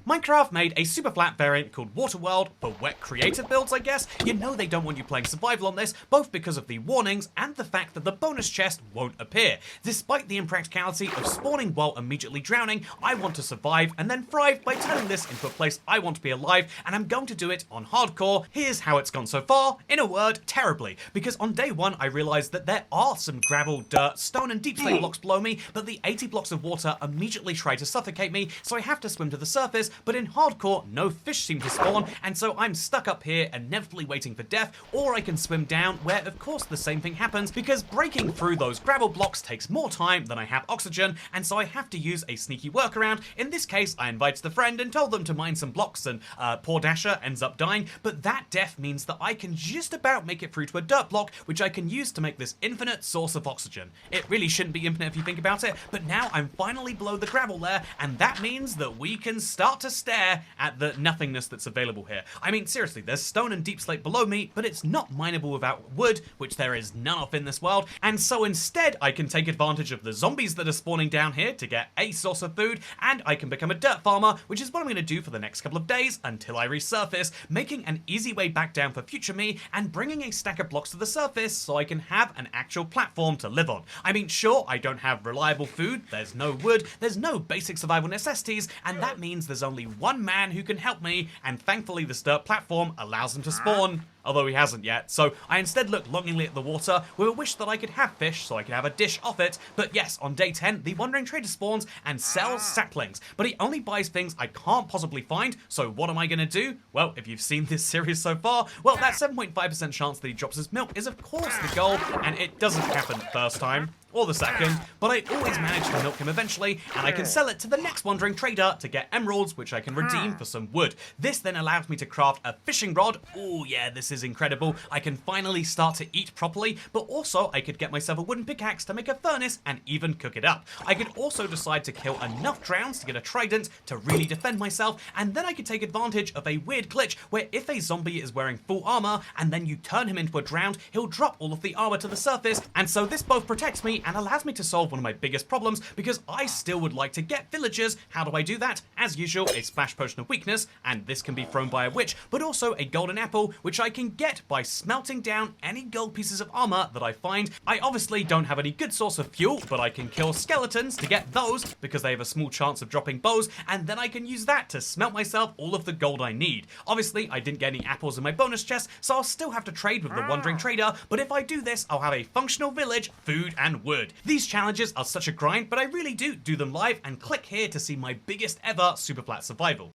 Minecraft made a Superflat variant called Waterworld for wet creative builds, I guess. You know they don't want you playing survival on this, both because of the warnings and the fact that the bonus chest won't appear. Despite the impracticality of spawning while immediately drowning, I want to survive and then thrive by turning this into a place I want to be alive, and I'm going to do it on hardcore. Here's how it's gone so far. In a word, terribly. Because on day one, I realized that there are some gravel, dirt, stone, and deep slate blocks below me, but the 80 blocks of water immediately try to suffocate me, so I have to swim to the surface. But in hardcore, no fish seem to spawn, and so I'm stuck up here, inevitably waiting for death, or I can swim down, where of course the same thing happens, because breaking through those gravel blocks takes more time than I have oxygen, and so I have to use a sneaky workaround. In this case, I invited a friend and told them to mine some blocks, and poor Dasher ends up dying, but that death means that I can just about make it through to a dirt block, which I can use to make this infinite source of oxygen. It really shouldn't be infinite if you think about it, but now I'm finally below the gravel layer, and that means that we can start to stare at the nothingness that's available here. I mean, seriously, there's stone and deep slate below me, but it's not mineable without wood, which there is none of in this world, and so instead I can take advantage of the zombies that are spawning down here to get a source of food, and I can become a dirt farmer, which is what I'm going to do for the next couple of days until I resurface, making an easy way back down for future me, and bringing a stack of blocks to the surface so I can have an actual platform to live on. I mean, sure, I don't have reliable food, there's no wood, there's no basic survival necessities, and that means there's only one man who can help me, and thankfully this dirt platform allows him to spawn. Although he hasn't yet, so I instead look longingly at the water with a wish that I could have fish so I could have a dish off it. But yes, on day 10, the Wandering Trader spawns and sells saplings, but he only buys things I can't possibly find, so what am I going to do? Well, if you've seen this series so far, well, that 7.5% chance that he drops his milk is of course the goal, and it doesn't happen first time or the second, but I always manage to milk him eventually, and I can sell it to the next Wandering Trader to get emeralds, which I can redeem for some wood. This then allows me to craft a fishing rod. Oh yeah, this is incredible. I can finally start to eat properly, but also I could get myself a wooden pickaxe to make a furnace and even cook it up. I could also decide to kill enough drowns to get a trident to really defend myself, and then I could take advantage of a weird glitch where if a zombie is wearing full armor and then you turn him into a drowned, he'll drop all of the armor to the surface, and so this both protects me and allows me to solve one of my biggest problems, because I still would like to get villagers. How do I do that? As usual, a splash potion of weakness, and this can be thrown by a witch, but also a golden apple, which I can get by smelting down any gold pieces of armor that I find. I obviously don't have any good source of fuel, but I can kill skeletons to get those, because they have a small chance of dropping bows, and then I can use that to smelt myself all of the gold I need. Obviously, I didn't get any apples in my bonus chest, so I'll still have to trade with the Wandering Trader, but if I do this, I'll have a functional village, food, and wood. These challenges are such a grind, but I really do them live, and click here to see my biggest ever Superflat survival.